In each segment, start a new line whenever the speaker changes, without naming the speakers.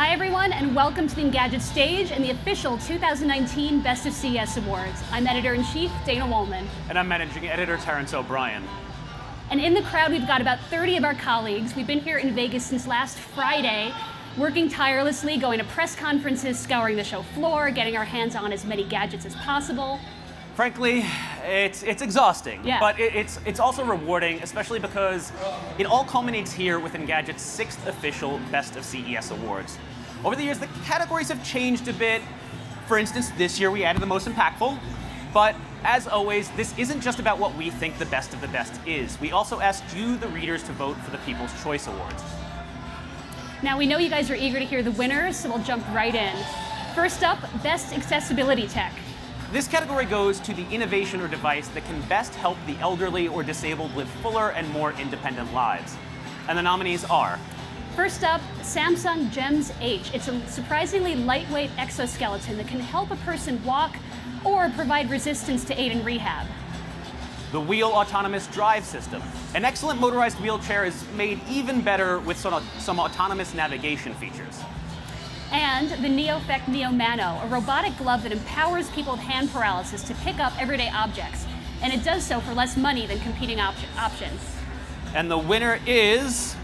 Hi everyone, and welcome to the Engadget stage and the official 2019 Best of CES Awards. I'm Editor-in-Chief Dana Wollman.
And I'm Managing Editor Terrence O'Brien.
And in the crowd, we've got about 30 of our colleagues. We've been here in Vegas since last Friday, working tirelessly, going to press conferences, scouring the show floor, getting our hands on as many gadgets as possible.
Frankly, it's exhausting,
yeah.
But it's also rewarding, especially because it all culminates here with Engadget's 6th official Best of CES Awards. Over the years, the categories have changed a bit. For instance, this year we added the most impactful, but as always, this isn't just about what we think the best of the best is. We also asked you, the readers, to vote for the People's Choice Awards.
Now, we know you guys are eager to hear the winners, so we'll jump right in. First up, Best Accessibility Tech.
This category goes to the innovation or device that can best help the elderly or disabled live fuller and more independent lives. And the nominees are:
first up, Samsung GEMS H. It's a surprisingly lightweight exoskeleton that can help a person walk or provide resistance to aid in rehab.
The Whill Autonomous Drive System. An excellent motorized wheelchair is made even better with some autonomous navigation features.
And the NeoFect Neo Mano, a robotic glove that empowers people with hand paralysis to pick up everyday objects. And it does so for less money than competing options.
And the winner is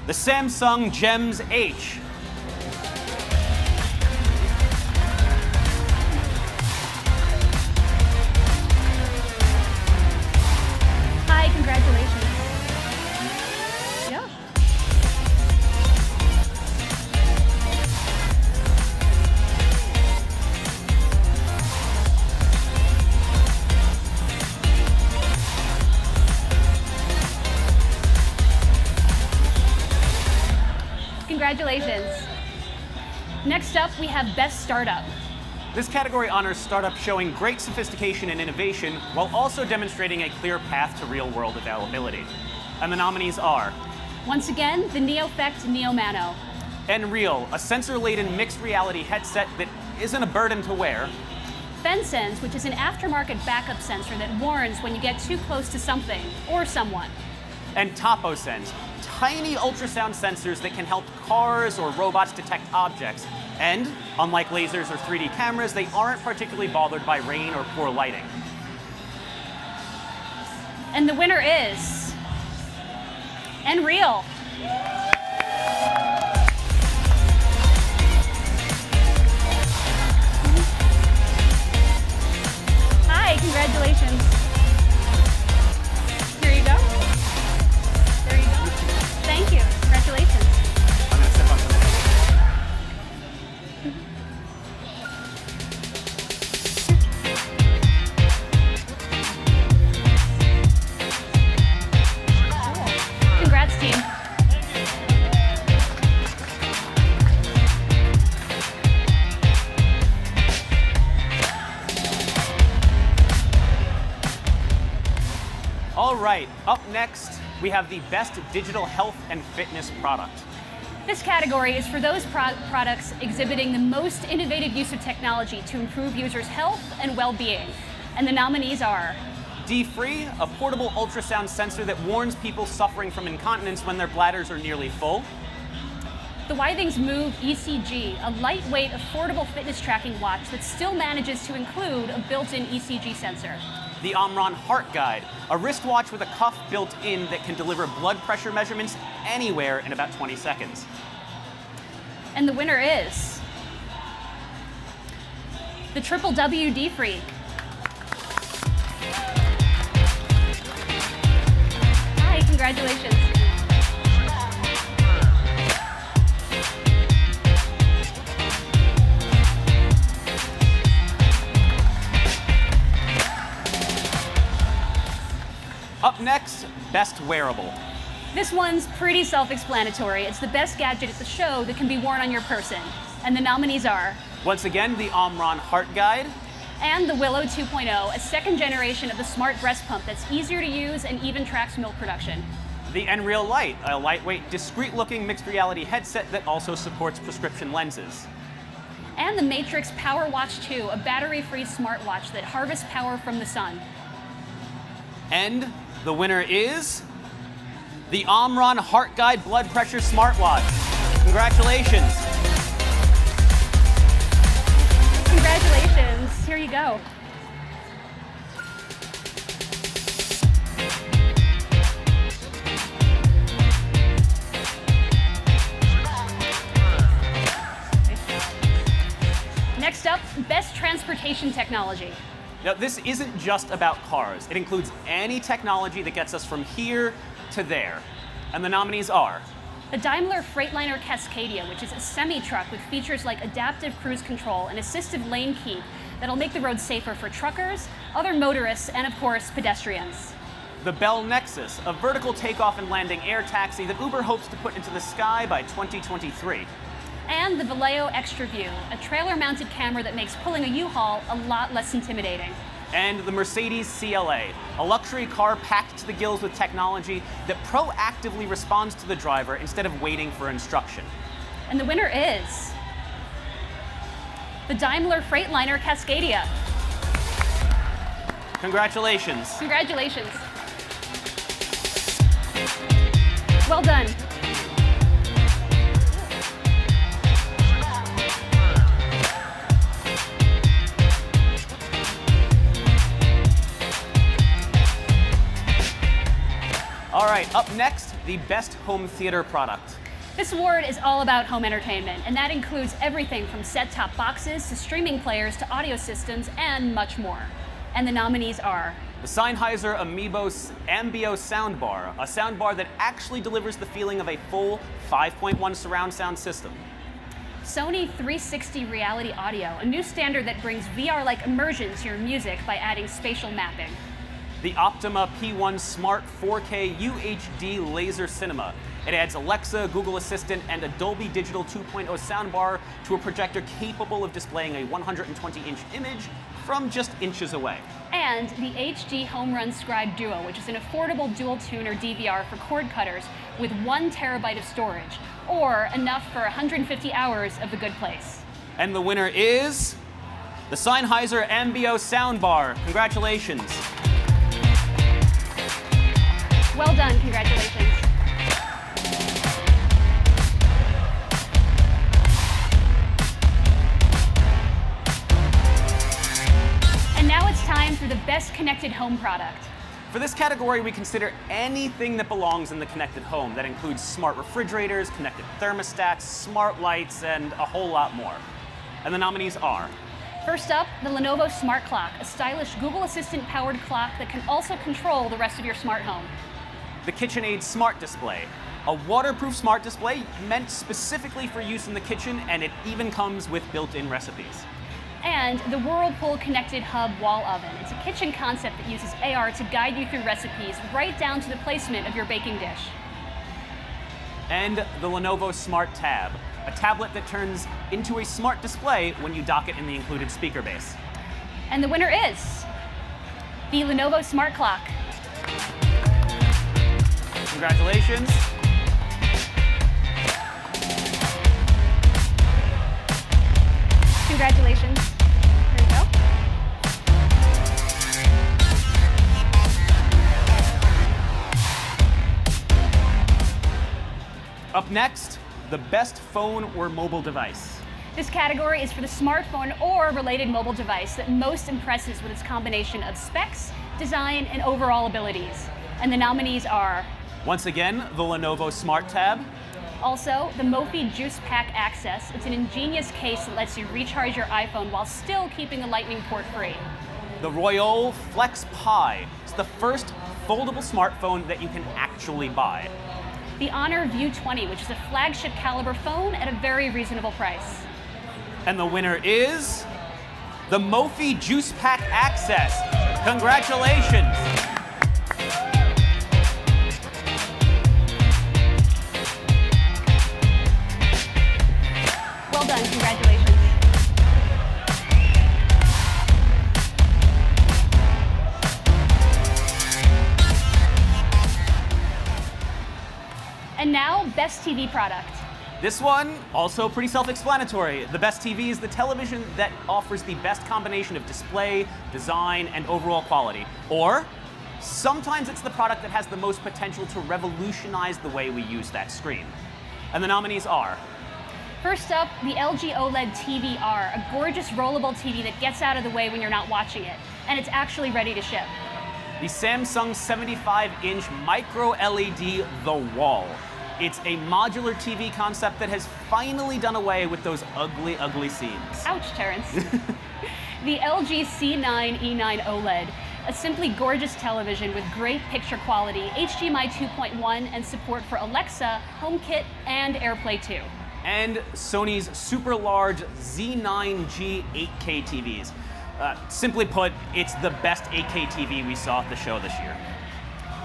the Samsung GEMS H.
Hi, congratulations. Yeah. Congratulations. Next up, we have Best Startup.
This category honors startups showing great sophistication and innovation while also demonstrating a clear path to real-world availability. And the nominees are:
once again, the NeoFect Neo Mano.
Nreal, a sensor-laden mixed reality headset that isn't a burden to wear.
FenSense, which is an aftermarket backup sensor that warns when you get too close to something or someone.
And TopoSense, tiny ultrasound sensors that can help cars or robots detect objects. And, unlike lasers or 3D cameras, they aren't particularly bothered by rain or poor lighting.
And the winner is Nreal. Hi, congratulations. Here you go. There you go. Thank you. Congratulations.
I'm going to step on something.
Congrats, team.
All right, up next, we have the Best Digital Health and Fitness Product.
This category is for those products exhibiting the most innovative use of technology to improve users' health and well-being. And the nominees are:
DFree, a portable ultrasound sensor that warns people suffering from incontinence when their bladders are nearly full.
the Withings Move ECG, a lightweight, affordable fitness tracking watch that still manages to include a built-in ECG sensor.
The Omron HeartGuide, a wristwatch with a cuff built in that can deliver blood pressure measurements anywhere in about 20 seconds.
And the winner is the W DFree. Hi, congratulations.
Up next, Best Wearable.
This one's pretty self-explanatory. It's the best gadget at the show that can be worn on your person. And the nominees are:
once again, the Omron HeartGuide.
And the Willow 2.0, a second generation of the smart breast pump that's easier to use and even tracks milk production.
The Nreal Light, a lightweight, discreet-looking mixed reality headset that also supports prescription lenses.
And the Matrix PowerWatch 2, a battery-free smartwatch that harvests power from the sun.
And the winner is the Omron HeartGuide blood pressure smartwatch. Congratulations.
Congratulations. Here you go. Next up, best transportation technology.
Now, this isn't just about cars. It includes any technology that gets us from here to there. And the nominees are
The Daimler Freightliner Cascadia, which is a semi-truck with features like adaptive cruise control and assistive lane keep that'll make the road safer for truckers, other motorists, and of course, pedestrians.
the Bell Nexus, a vertical takeoff and landing air taxi that Uber hopes to put into the sky by 2023.
And the Willow Extra View, a trailer-mounted camera that makes pulling a U-Haul a lot less intimidating.
And the Mercedes CLA, a luxury car packed to the gills with technology that proactively responds to the driver instead of waiting for instruction.
And the winner is the Daimler Freightliner Cascadia.
Congratulations.
Congratulations. Well done.
All right, up next, the best home theater product.
This award is all about home entertainment, and that includes everything from set-top boxes to streaming players to audio systems and much more. And the nominees are
The Sennheiser Ambeo Soundbar, a soundbar that actually delivers the feeling of a full 5.1 surround sound system.
Sony 360 Reality Audio, a new standard that brings VR-like immersion to your music by adding spatial mapping.
The Optoma P1 Smart 4K UHD Laser Cinema. It adds Alexa, Google Assistant, and a Dolby Digital 2.0 soundbar to a projector capable of displaying a 120-inch image from just inches away.
And the HDHomeRun SCRIBE DUO, which is an affordable dual tuner DVR for cord cutters with 1 terabyte of storage, or enough for 150 hours of The Good Place.
And the winner is the Sennheiser Ambeo Soundbar. Congratulations.
Well done, congratulations. And now it's time for the best connected home product.
For this category, we consider anything that belongs in the connected home. That includes smart refrigerators, connected thermostats, smart lights, and a whole lot more. And the nominees are
First up, the Lenovo Smart Clock, a stylish Google Assistant-powered clock that can also control the rest of your smart home.
the KitchenAid Smart Display, a waterproof smart display meant specifically for use in the kitchen, and it even comes with built-in recipes.
And the Whirlpool Connected Hub Wall Oven. It's a kitchen concept that uses AR to guide you through recipes right down to the placement of your baking dish.
And the Lenovo Smart Tab, a tablet that turns into a smart display when you dock it in the included speaker base.
And the winner is the Lenovo Smart Clock.
Congratulations.
Congratulations. Here you go.
Up next, the best phone or mobile device.
This category is for the smartphone or related mobile device that most impresses with its combination of specs, design, and overall abilities. And the nominees are
Once again, the Lenovo Smart Tab,
also the Mophie Juice Pack Access. It's an ingenious case that lets you recharge your iPhone while still keeping the Lightning port free.
the Royole FlexPai. It's the first foldable smartphone that you can actually buy.
The Honor View 20, which is a flagship caliber phone at a very reasonable price.
And the winner is the Mophie Juice Pack Access. Congratulations.
Well done, congratulations. And now, best TV product.
This one, also pretty self-explanatory. The best TV is the television that offers the best combination of display, design, and overall quality. Or, sometimes it's the product that has the most potential to revolutionize the way we use that screen. And the nominees are
First up, the LG OLED TV-R, a gorgeous rollable TV that gets out of the way when you're not watching it, and it's actually ready to ship.
The Samsung 75-inch MicroLED The Wall. It's a modular TV concept that has finally done away with those ugly, ugly seams.
Ouch, Terrence. The LG C9E9 OLED, a simply gorgeous television with great picture quality, HDMI 2.1, and support for Alexa, HomeKit, and AirPlay 2.
And Sony's super large Z9G 8K TVs. Simply put, it's the best 8K TV we saw at the show this year.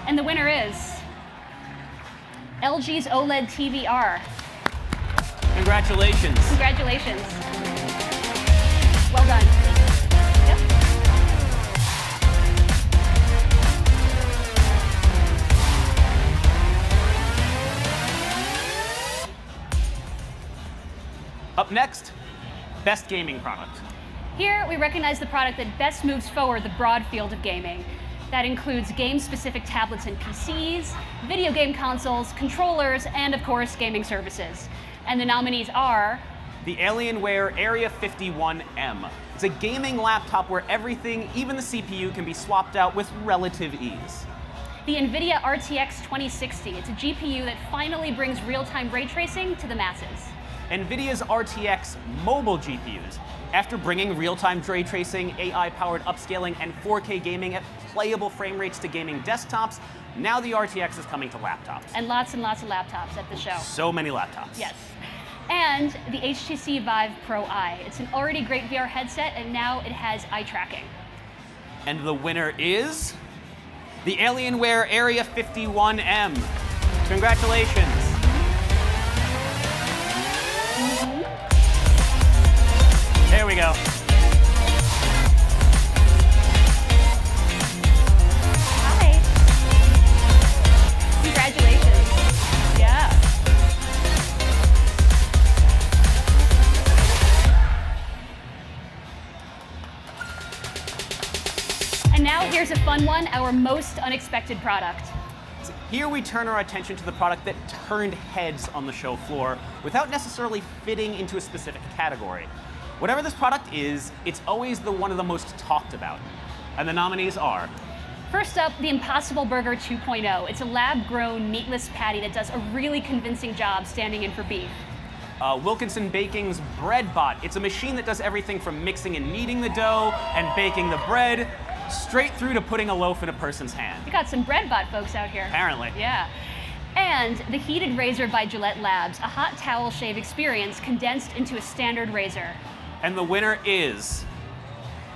And the winner is LG's OLED TV-R.
Congratulations.
Congratulations. Well done. Yep.
Up next, best gaming product.
Here, we recognize the product that best moves forward the broad field of gaming. That includes game-specific tablets and PCs, video game consoles, controllers, and of course, gaming services. And the nominees are
The Alienware Area-51m. It's a gaming laptop where everything, even the CPU, can be swapped out with relative ease.
the NVIDIA RTX 2060. It's a GPU that finally brings real-time ray tracing to the masses.
NVIDIA's RTX mobile GPUs. After bringing real-time ray tracing, AI-powered upscaling, and 4K gaming at playable frame rates to gaming desktops, now the RTX is coming to laptops.
And lots of laptops at the show.
So many laptops.
Yes. And the HTC Vive Pro Eye. It's an already great VR headset, and now it has eye tracking.
And the winner is the Alienware Area-51m. Congratulations. There we go.
Hi. Congratulations. Yeah. And now here's a fun one, our most unexpected product.
Here we turn our attention to the product that turned heads on the show floor without necessarily fitting into a specific category. Whatever this product is, it's always one of the most talked about. And the nominees are
First up, the Impossible Burger 2.0. It's a lab-grown meatless patty that does a really convincing job standing in for beef.
Wilkinson Baking's Bread Bot. It's a machine that does everything from mixing and kneading the dough and baking the bread, straight through to putting a loaf in a person's hand.
We got some bread bot folks out here.
Apparently.
Yeah. And the Heated Razor by Gillette Labs, a hot towel shave experience condensed into a standard razor.
And the winner is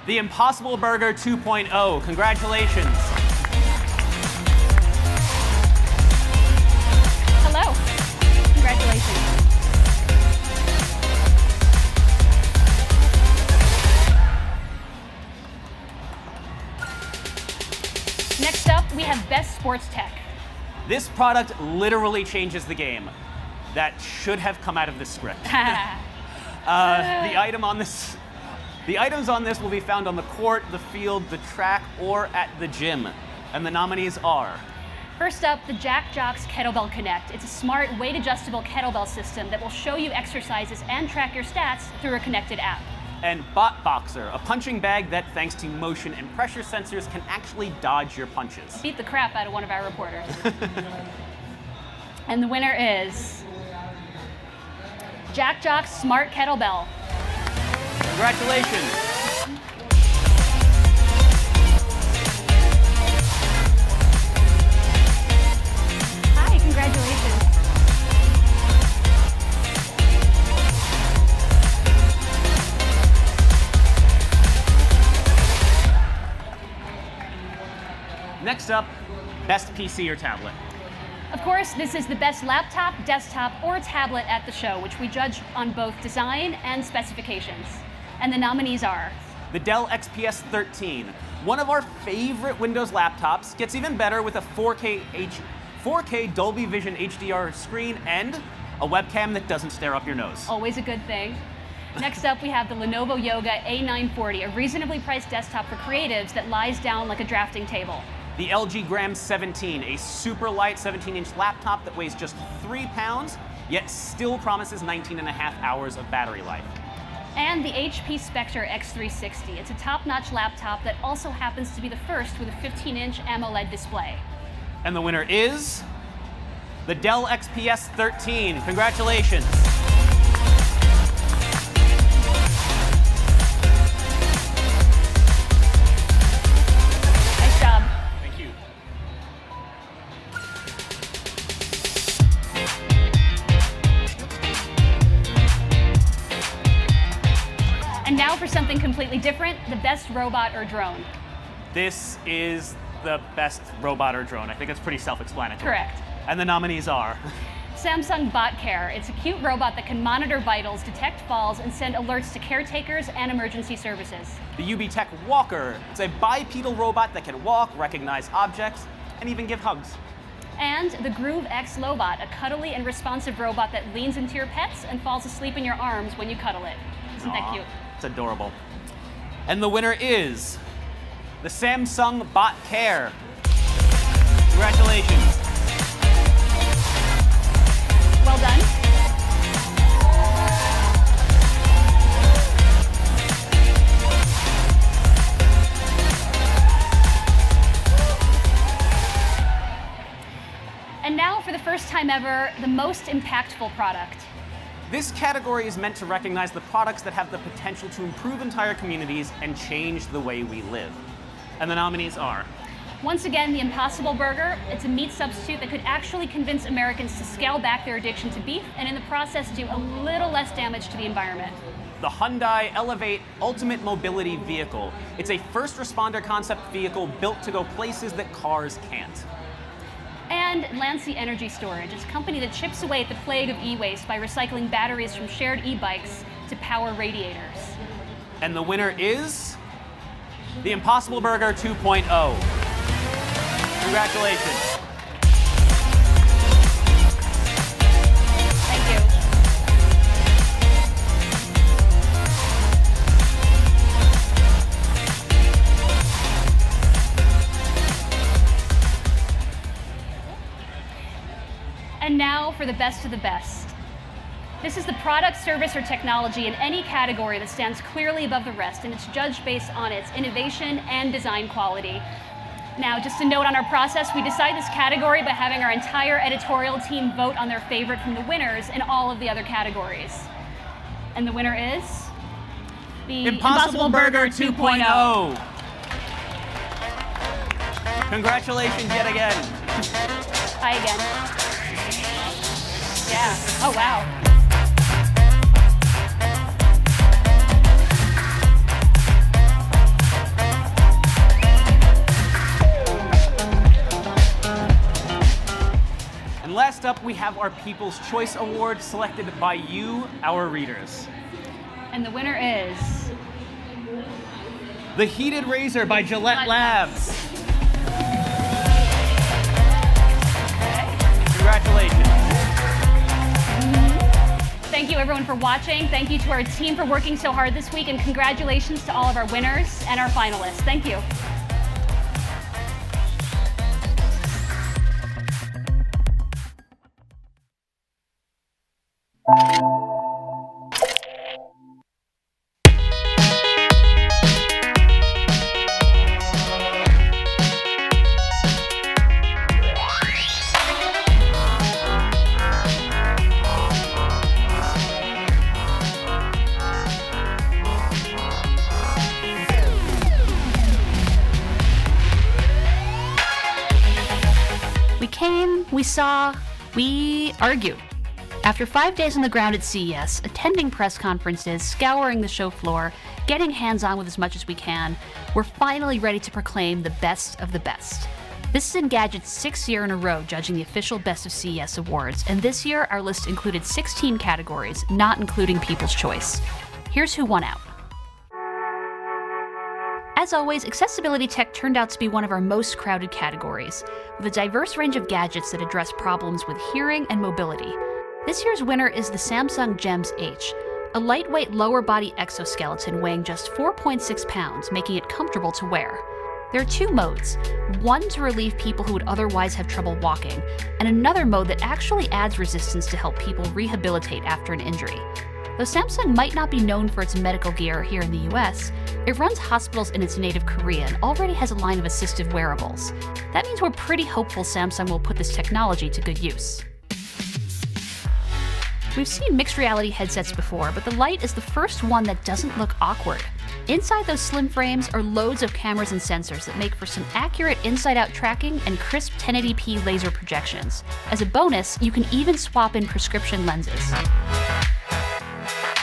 the Impossible Burger 2.0. Congratulations.
Hello. Congratulations. Next up, we have Best Sports Tech.
This product literally changes the game. That should have come out of this script. The items on this will be found on the court, the field, the track, or at the gym. And the nominees are
First up, the Jack Jocks Kettlebell Connect. It's a smart, weight-adjustable kettlebell system that will show you exercises and track your stats through a connected app.
and Bot Boxer, a punching bag that, thanks to motion and pressure sensors, can actually dodge your punches.
Beat the crap out of one of our reporters. And the winner is Jack Jock's Smart Kettlebell.
Congratulations.
Hi, congratulations.
Next up, best PC or tablet.
Of course, this is the best laptop, desktop, or tablet at the show, which we judge on both design and specifications. And the nominees are
The Dell XPS 13, one of our favorite Windows laptops, gets even better with a 4K Dolby Vision HDR screen and a webcam that doesn't stare up your nose.
always a good thing. Next up, we have the Lenovo Yoga A940, a reasonably priced desktop for creatives that lies down like a drafting table.
The LG Gram 17, a super light 17-inch laptop that weighs just 3 pounds, yet still promises 19.5 hours of battery life.
And the HP Spectre X360. It's a top-notch laptop that also happens to be the first with a 15-inch AMOLED display.
And the winner is the Dell XPS 13. Congratulations.
Nice job.
Thank you.
And now for something completely different, the best robot or drone.
This is the best robot or drone. I think it's pretty self-explanatory.
Correct.
And the nominees are
Samsung Bot Care. It's a cute robot that can monitor vitals, detect falls, and send alerts to caretakers and emergency services.
the Ubtech Walker. It's a bipedal robot that can walk, recognize objects, and even give hugs.
And the Groov X Lovot, a cuddly and responsive robot that leans into your pets and falls asleep in your arms when you cuddle it. Isn't that cute?
It's adorable. And the winner is the Samsung Bot Care. Congratulations.
Well done. And now, for the first time ever, the most impactful product.
This category is meant to recognize the products that have the potential to improve entire communities and change the way we live. And the nominees are
Once again, the Impossible Burger. It's a meat substitute that could actually convince Americans to scale back their addiction to beef and in the process do a little less damage to the environment.
the Hyundai Elevate Ultimate Mobility Vehicle. It's a first responder concept vehicle built to go places that cars can't.
And Lancy Energy Storage. It's a company that chips away at the plague of e-waste by recycling batteries from shared e-bikes to power radiators.
And the winner is the Impossible Burger 2.0. Congratulations.
Thank you. And now for the best of the best. This is the product, service, or technology in any category that stands clearly above the rest, and it's judged based on its innovation and design quality. Now, just a note on our process, we decide this category by having our entire editorial team vote on their favorite from the winners in all of the other categories. And the winner is the
Impossible Burger 2.0. Congratulations yet again.
Hi again. Yeah. Oh, wow.
And last up, we have our People's Choice Award selected by you, our readers.
And the winner is
The Heated Razor by Gillette Labs. Congratulations.
Thank you everyone for watching. Thank you to our team for working so hard this week, and congratulations to all of our winners and our finalists. Thank you. We saw, we argued. After 5 days on the ground at CES, attending press conferences, scouring the show floor, getting hands-on with as much as we can, we're finally ready to proclaim the best of the best. This is Engadget's 6th year in a row judging the official Best of CES Awards, and this year our list included 16 categories, not including People's Choice. Here's who won out. As always, accessibility tech turned out to be one of our most crowded categories, with a diverse range of gadgets that address problems with hearing and mobility. This year's winner is the Samsung GEMS H, a lightweight lower body exoskeleton weighing just 4.6 pounds, making it comfortable to wear.
There are two modes, one to relieve people who would otherwise have trouble walking, and another mode that actually adds resistance to help people rehabilitate after an injury. Though Samsung might not be known for its medical gear here in the US, it runs hospitals in its native Korea and already has a line of assistive wearables. That means we're pretty hopeful Samsung will put this technology to good use. We've seen mixed reality headsets before, but the Light is the first one that doesn't look awkward. Inside those slim frames are loads of cameras and sensors that make for some accurate inside-out tracking and crisp 1080p laser projections. As a bonus, you can even swap in prescription lenses.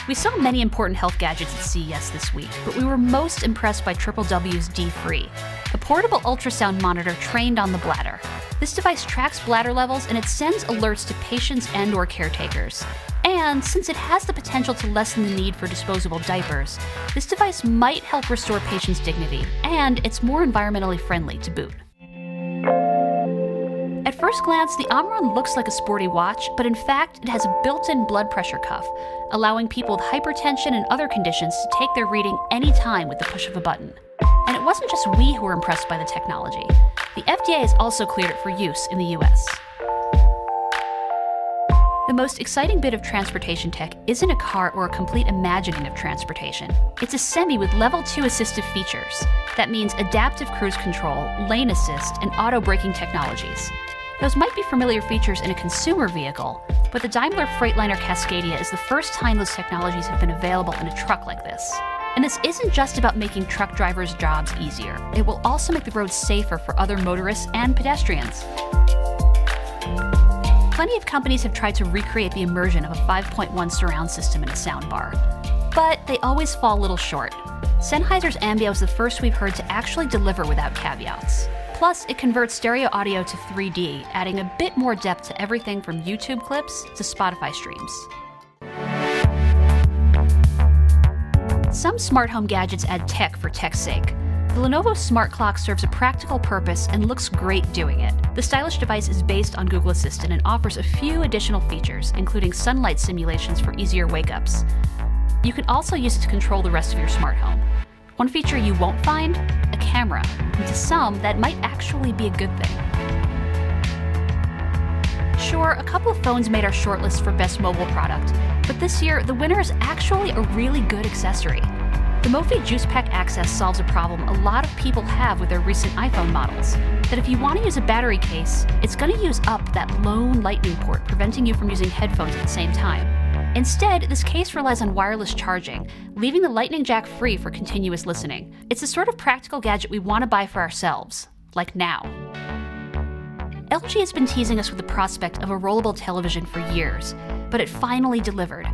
We saw many important health gadgets at CES this week, but we were most impressed by W's DFree, a portable ultrasound monitor trained on the bladder. This device tracks bladder levels and it sends alerts to patients and/or caretakers. And since it has the potential to lessen the need for disposable diapers, this device might help restore patients' dignity, and it's more environmentally friendly to boot. At first glance, the Omron looks like a sporty watch, but in fact, it has a built-in blood pressure cuff, allowing people with hypertension and other conditions to take their reading anytime with the push of a button. And it wasn't just we who were impressed by the technology. The FDA has also cleared it for use in the US. The most exciting bit of transportation tech isn't a car or a complete imagining of transportation. It's a semi with level 2 assistive features. That means adaptive cruise control, lane assist, and auto braking technologies. Those might be familiar features in a consumer vehicle, but the Daimler Freightliner Cascadia is the first time those technologies have been available in a truck like this. And this isn't just about making truck drivers' jobs easier. It will also make the roads safer for other motorists and pedestrians. Plenty of companies have tried to recreate the immersion of a 5.1 surround system in a soundbar, but they always fall a little short. Sennheiser's Ambeo is the first we've heard to actually deliver without caveats. Plus, it converts stereo audio to 3D, adding a bit more depth to everything from YouTube clips to Spotify streams. Some smart home gadgets add tech for tech's sake. The Lenovo Smart Clock serves a practical purpose and looks great doing it. The stylish device is based on Google Assistant and offers a few additional features, including sunlight simulations for easier wake-ups. You can also use it to control the rest of your smart home. One feature you won't find? A camera. And to some, that might actually be a good thing. Sure, a couple of phones made our shortlist for best mobile product, but this year, the winner is actually a really good accessory. The Mophie Juice Pack Access solves a problem a lot of people have with their recent iPhone models, that if you want to use a battery case, it's going to use up that lone lightning port, preventing you from using headphones at the same time. Instead, this case relies on wireless charging, leaving the lightning jack free for continuous listening. It's the sort of practical gadget we want to buy for ourselves, like now. LG has been teasing us with the prospect of a rollable television for years, but it finally delivered.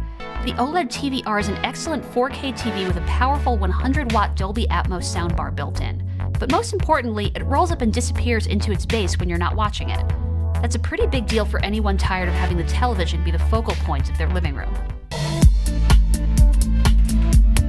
The OLED TVR is an excellent 4K TV with a powerful 100-watt Dolby Atmos soundbar built in. But most importantly, it rolls up and disappears into its base when you're not watching it. That's a pretty big deal for anyone tired of having the television be the focal point of their living room.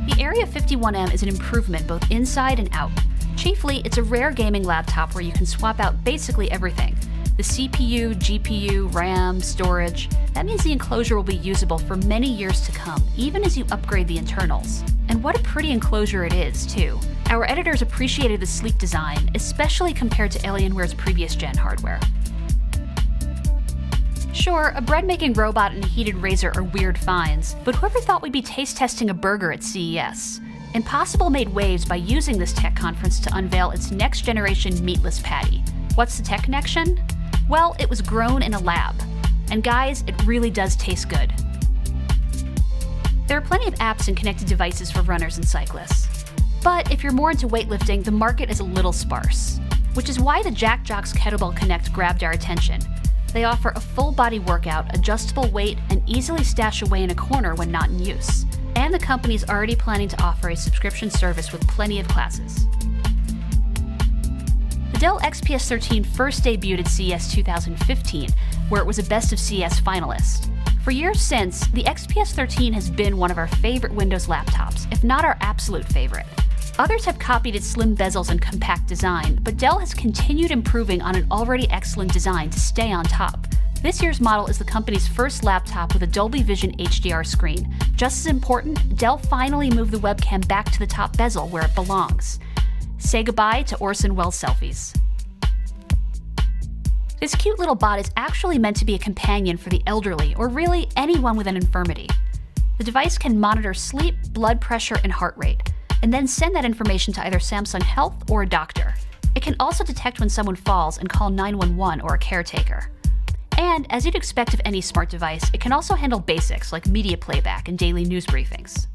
The Area-51m is an improvement both inside and out. Chiefly, it's a rare gaming laptop where you can swap out basically everything. The CPU, GPU, RAM, storage. That means the enclosure will be usable for many years to come, even as you upgrade the internals. And what a pretty enclosure it is, too. Our editors appreciated the sleek design, especially compared to Alienware's previous gen hardware. Sure, a bread-making robot and a heated razor are weird finds, but whoever thought we'd be taste testing a burger at CES? Impossible made waves by using this tech conference to unveil its next-generation meatless patty. What's the tech connection? Well, it was grown in a lab. And guys, it really does taste good. There are plenty of apps and connected devices for runners and cyclists. But if you're more into weightlifting, the market is a little sparse. Which is why the Jack Jock's Kettlebell Connect grabbed our attention. They offer a full-body workout, adjustable weight, and easily stash away in a corner when not in use. And the company's already planning to offer a subscription service with plenty of classes. The Dell XPS 13 first debuted at CES 2015, where it was a Best of CES finalist. For years since, the XPS 13 has been one of our favorite Windows laptops, if not our absolute favorite. Others have copied its slim bezels and compact design, but Dell has continued improving on an already excellent design to stay on top. This year's model is the company's first laptop with a Dolby Vision HDR screen. Just as important, Dell finally moved the webcam back to the top bezel where it belongs. say goodbye to Orson Welles selfies. This cute little bot is actually meant to be a companion for the elderly, or really anyone with an infirmity. The device can monitor sleep, blood pressure, and heart rate, and then send that information to either Samsung Health or a doctor. It can also detect when someone falls and call 911 or a caretaker. And, as you'd expect of any smart device, it can also handle basics like media playback and daily news briefings.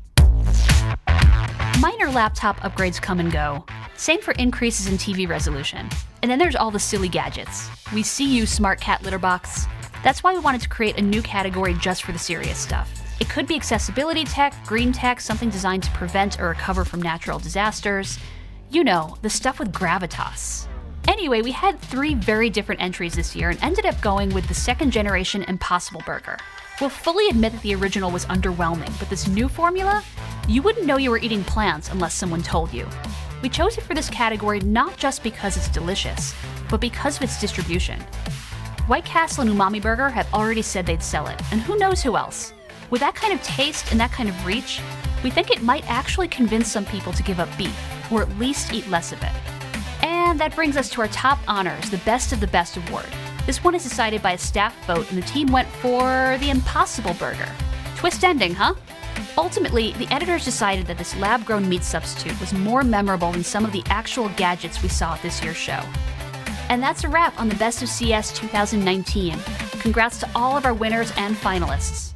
Minor laptop upgrades come and go. Same for increases in TV resolution. And then there's all the silly gadgets. We see you, Smart Cat Litter Box. That's why we wanted to create a new category just for the serious stuff. It could be accessibility tech, green tech, something designed to prevent or recover from natural disasters. You know, the stuff with gravitas. Anyway, we had 3 very different entries this year and ended up going with the second generation Impossible Burger. We'll fully admit that the original was underwhelming, but this new formula? You wouldn't know you were eating plants unless someone told you. We chose it for this category not just because it's delicious, but because of its distribution. White Castle and Umami Burger have already said they'd sell it, and who knows who else? With that kind of taste and that kind of reach, we think it might actually convince some people to give up beef, or at least eat less of it. And that brings us to our top honors, the Best of the Best award. This one is decided by a staff vote, and the team went for the Impossible Burger. Twist ending, huh? Ultimately, the editors decided that this lab-grown meat substitute was more memorable than some of the actual gadgets we saw at this year's show. And that's a wrap on the Best of CES 2019. Congrats to all of our winners and finalists.